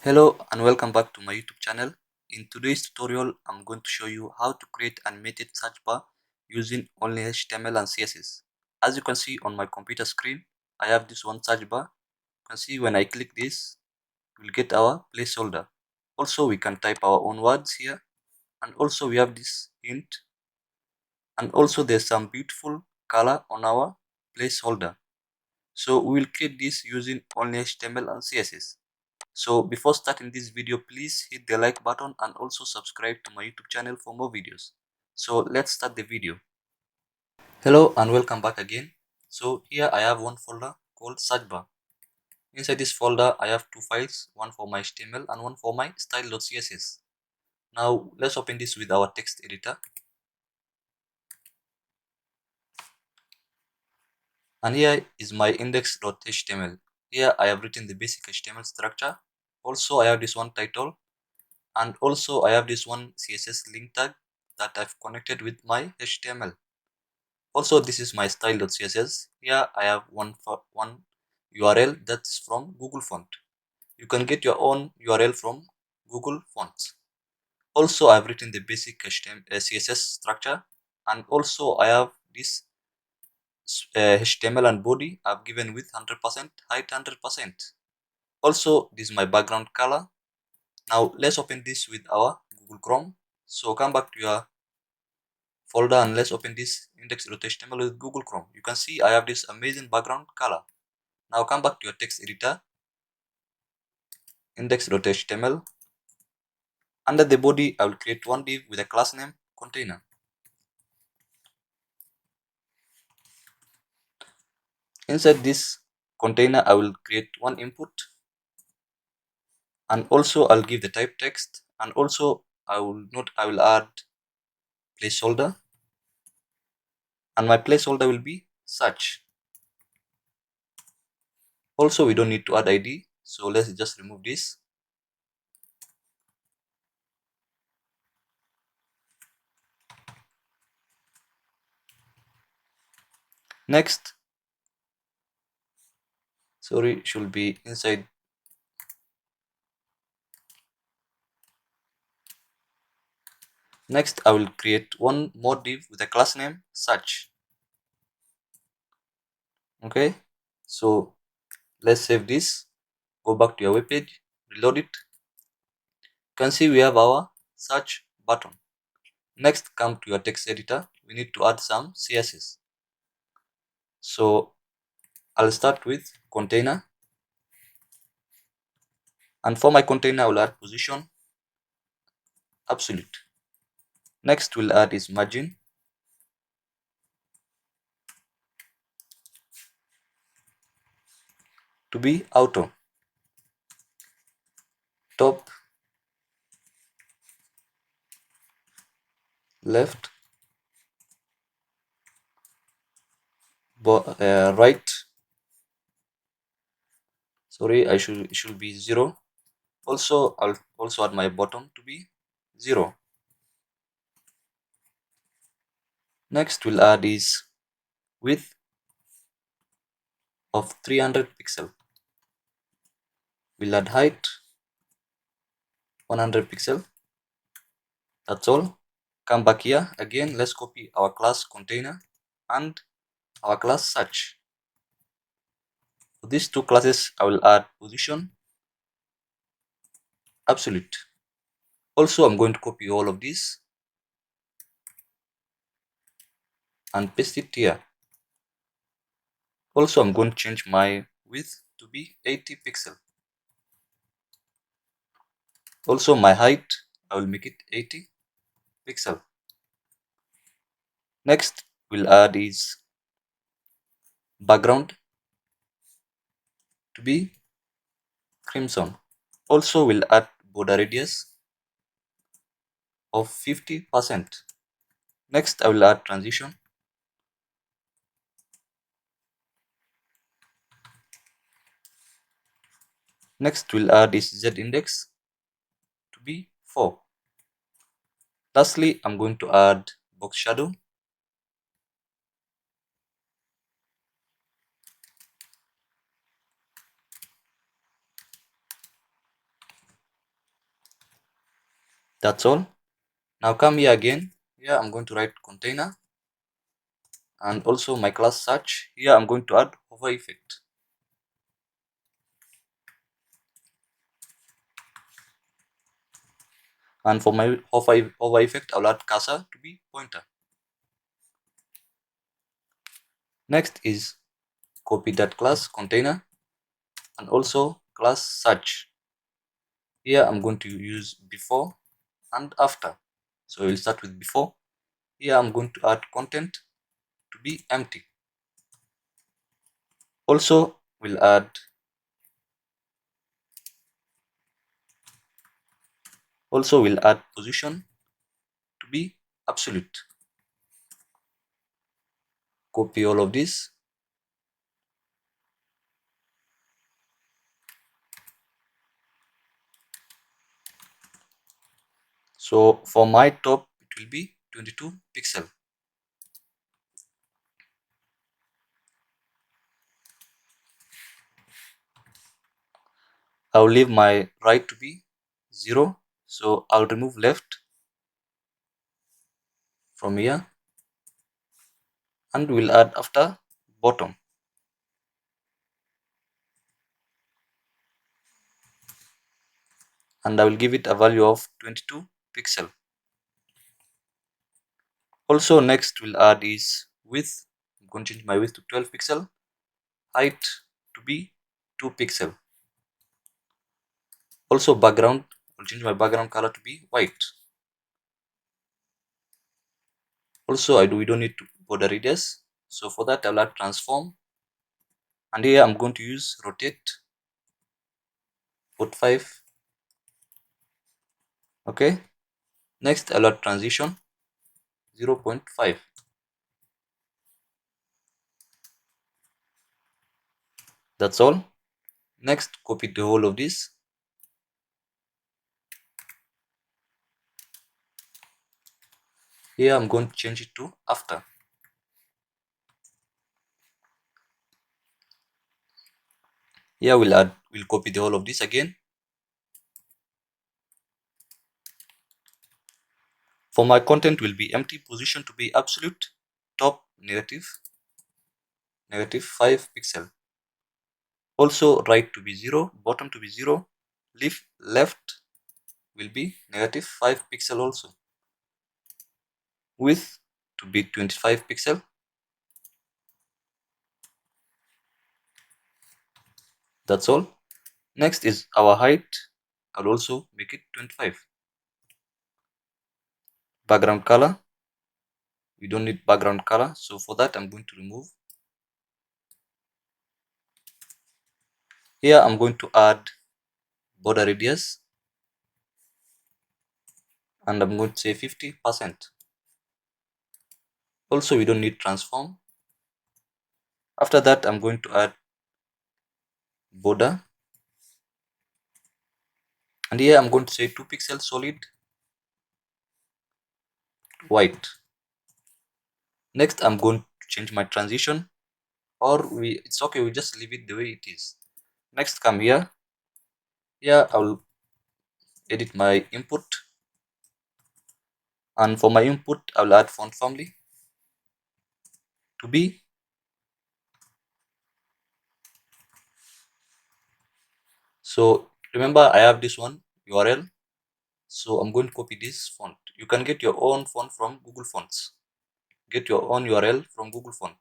Hello and welcome back to my YouTube channel. In today's tutorial, I'm going to show you how to create animated search bar using only HTML and CSS. As you can see on my computer screen, I have this one search bar. You can see when I click this, we'll get our placeholder. Also, we can type our own words here, and also we have this hint, and also there's some beautiful color on our placeholder. So we will create this using only HTML and CSS. So before starting this video, please hit the like button and also subscribe to my YouTube channel for more videos. So let's start the video. Hello and welcome back again. So here I have one folder called search bar. Inside this folder I have two files, one for my HTML and one for my style.css. Now let's open this with our text editor. And here is my index.html. Here I have written the basic HTML structure. Also I have this one title, and also I have this one CSS link tag that I've connected with my HTML. Also, this is my style.css. Here I have one URL that's from Google Font. You can get your own URL from Google Fonts. Also, I've written the basic HTML, CSS structure, and also I have this HTML and body I've given with 100% height 100%. Also, this is my background color. Now let's open this with our Google Chrome. So come back to your folder and let's open this index.html with Google Chrome. You can see I have this amazing background color. Now come back to your text editor, index.html. Under the body, I will create one div with a class name container. Inside this container, I will create one input, and also I'll give the type text, and also I will add placeholder, and my placeholder will be search. Also, we don't need to add ID, so let's just remove this. Next, should be inside. Next, I will create one more div with a class name search. Okay, so let's save this, go back to your web page, reload it. You can see we have our search button. Next, come to your text editor. We need to add some CSS. So I'll start with container, and for my container I will add position absolute. Next we'll add is margin, to be auto, top, left, right. Sorry, it should be 0. Also, I'll also add my bottom to be 0. Next we'll add is width of 300 pixel. We'll add height 100 pixel. That's all. Come back here again. Let's copy our class container and our class search. For these two classes, I will add position absolute. Also, I'm going to copy all of this and paste it here. Also, I'm going to change my width to be 80 pixel. Also, my height, I will make it 80 pixel. Next, we'll add is background to be crimson. Also, we'll add border radius of 50%. Next, I will add transition. Next, we'll add is Z index to be 4. Lastly, I'm going to add box shadow. That's all. Now come here again. Here I'm going to write container, and also my class search. Here I'm going to add hover effect. And for my hover effect, I'll add cursor to be pointer. Next is copy that class container and also class search. Here I'm going to use before and after. So we'll start with before. Here I'm going to add content to be empty. Also we'll add position to be absolute. Copy all of this. So for my top, it will be 22 pixel. I'll leave my right to be 0. So I'll remove left from here and we'll add after bottom. And I will give it a value of 22 pixel. Also next we'll add is width. I'm going to change my width to 12 pixel. Height to be 2 pixel. Also background, I'll change my background color to be white. Also we don't need to border radius. So for that I'll add transform. And here I'm going to use rotate 45. Okay. Next I'll add transition 0.5. That's all. Next copy the whole of this. Here I'm going to change it to after. Here we'll copy the whole of this again. For my content will be empty, position to be absolute, top negative 5 pixel. Also right to be 0, bottom to be 0, left will be negative 5 pixel also. Width to be 25 pixel. That's all. Next is our height. I'll also make it 25. Background color. We don't need background color, so for that I'm going to remove. Here I'm going to add border radius and I'm going to say 50%. Also we don't need transform. After that I'm going to add border, and here I'm going to say 2 pixel solid white. Next I'm going to change my transition, or it's okay, we just leave it the way it is. Next come here. Here I'll edit my input, and for my input I'll add font family to be so remember I have this one URL, so I'm going to copy this font. You can get your own font from Google Fonts. Get your own URL from Google Font.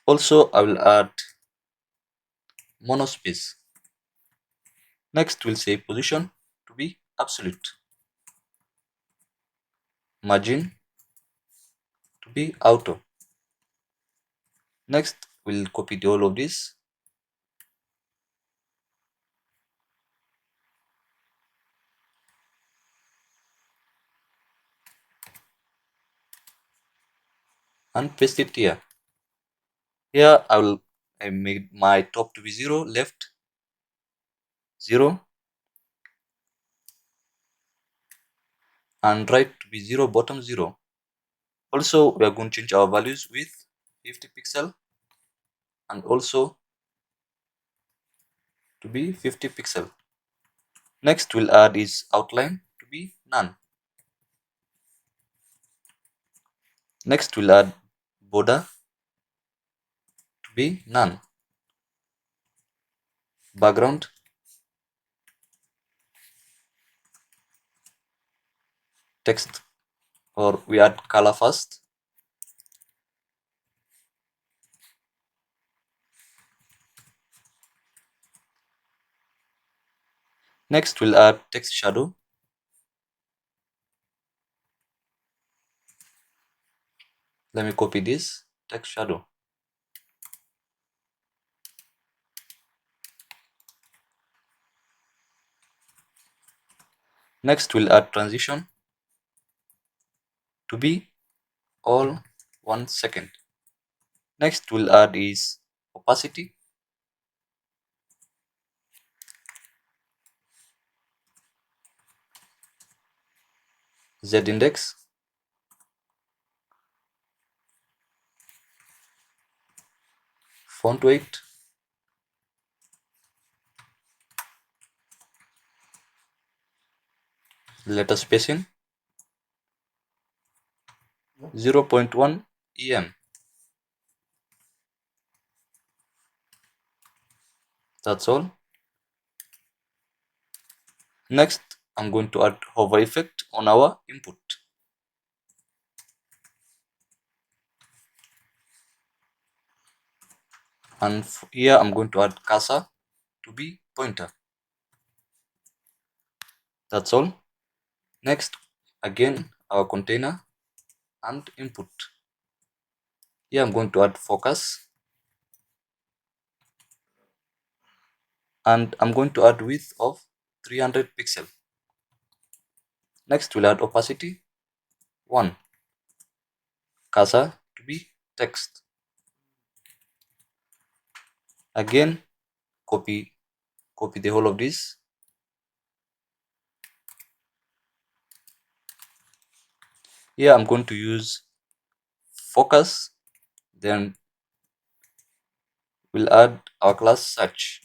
Also I will add monospace. Next we'll say position to be absolute, margin to be auto. Next we'll copy the whole of this and paste it here. Here I made my top to be 0, left 0, and right to be 0, bottom 0. Also we are going to change our values with 50 pixel and also to be 50 pixel. Next we'll add is outline to be none. Next we'll add border to be none. Background, text, or we add color first. Next we'll add text shadow. Let me copy this text shadow. Next we'll add transition to be all 1 second. Next we'll add is opacity. Z index. Font weight. Letter spacing. 0.1 em. That's all. Next, I'm going to add hover effect on our input. And here I'm going to add cursor to be pointer. That's all. Next, again, our container and input. Here I'm going to add focus. And I'm going to add width of 300 pixel. Next, we'll add opacity 1. Cursor to be text. Again, copy the whole of this. Here I'm going to use focus, then we'll add our class search.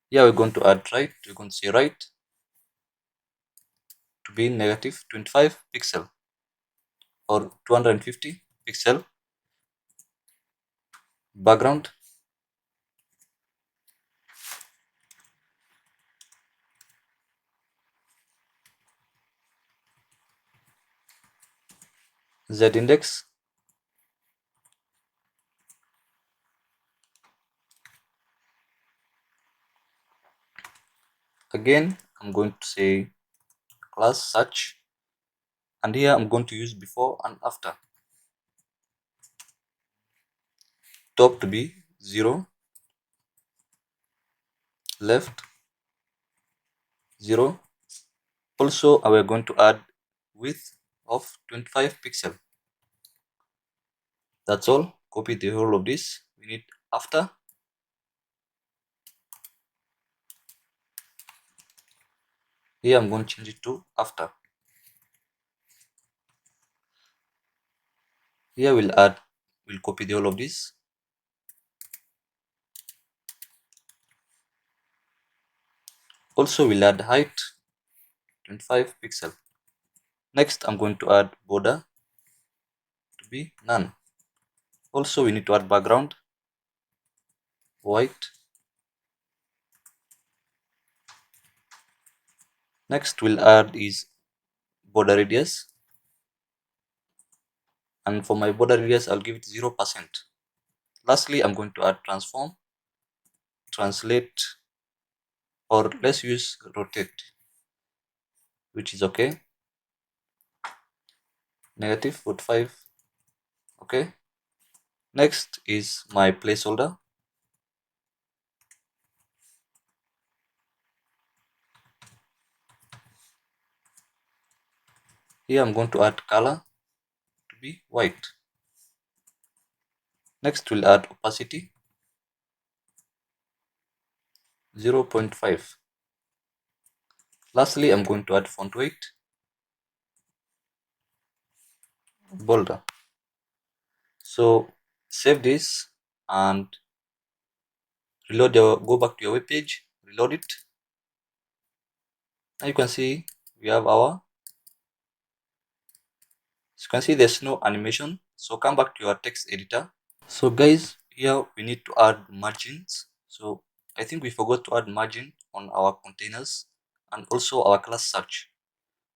Here we're going to add right, we're going to say right to be negative 25 pixel or 250 pixel. Background, Z index, again I'm going to say class search, and here I'm going to use before and after. Top to be 0, left 0. Also we are going to add width of 25 pixel. That's all. Copy the whole of this. We need after. Here I'm going to change it to after. Here we'll copy the whole of this. Also we'll add height 25 pixel. Next I'm going to add border to be none. Also we need to add background white. Next we'll add is border radius, and for my border radius I'll give it 0%. Lastly I'm going to add transform, translate, or let's use rotate, which is okay, negative 45. Okay. Next is my placeholder. Here I'm going to add color to be white. Next we'll add opacity 0.5. Lastly I'm going to add font weight bolder. So save this and go back to your web page, reload it. Now you can see we have our, as you can see there's no animation. So come back to your text editor. So guys, here we need to add margins. So I think we forgot to add margin on our containers and also our class search.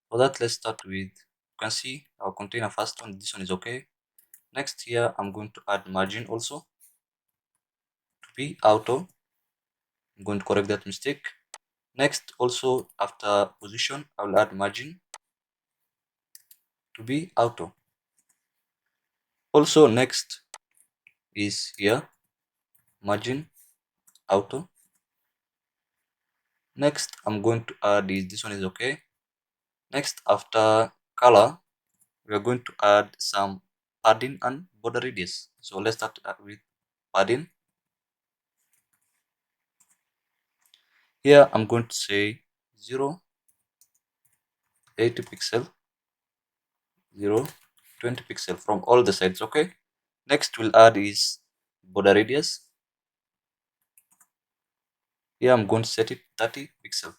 For that, let's start with, you can see our container first one, this one is okay. Next here, I'm going to add margin also to be auto. I'm going to correct that mistake. Next, also after position, I will add margin to be auto. Also next is here, margin auto. Next, I'm going to add this one is okay. Next, after color, we are going to add some padding and border radius. So let's start with padding. Here I'm going to say 0.80 pixel, 0.20 pixel from all the sides. Okay. Next we'll add is border radius. Here I'm going to set it 30 pixel.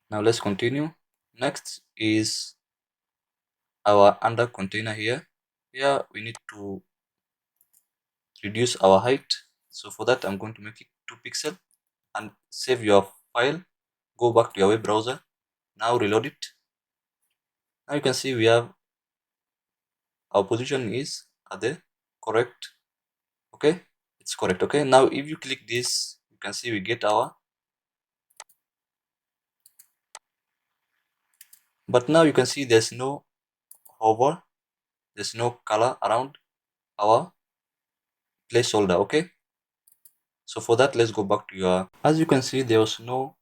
Now let's continue. Next is our under container here. Here we need to reduce our height. So for that I'm going to make it 2 pixel and save your file. Go back to your web browser. Now reload it. Now you can see we have our position is at the correct. Okay, it's correct. Okay, now if you click this, you can see we get our, but now you can see there's no hover, there's no color around our placeholder. Okay, so for that, let's go back to your, as you can see there was no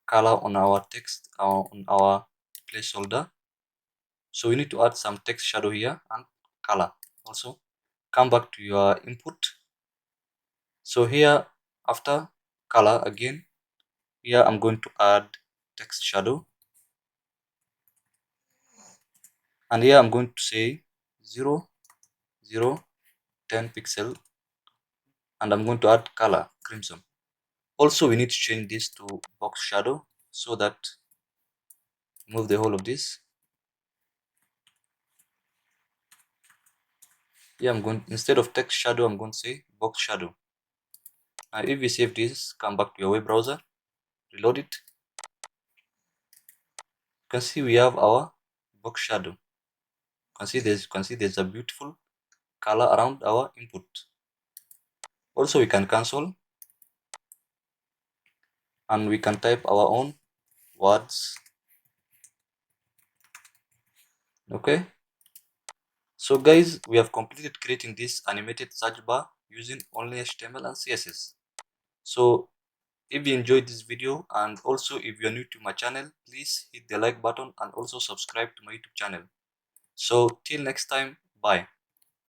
color on our text on our placeholder, so we need to add some text shadow here and color also. Come back to your input. So here after color again, here I'm going to add text shadow, and here I'm going to say 0.10 pixel, and I'm going to add color crimson. Also we need to change this to box shadow, so that move the whole of this. Here I'm going, instead of text shadow, I'm going to say box shadow. Now if we save this, come back to your web browser, reload it, you can see we have our box shadow. You can see there's a beautiful color around our input. Also we can cancel and we can type our own words. Okay, so guys, we have completed creating this animated search bar using only HTML and CSS. So if you enjoyed this video, and also if you are new to my channel, please hit the like button and also subscribe to my YouTube channel. So till next time, bye.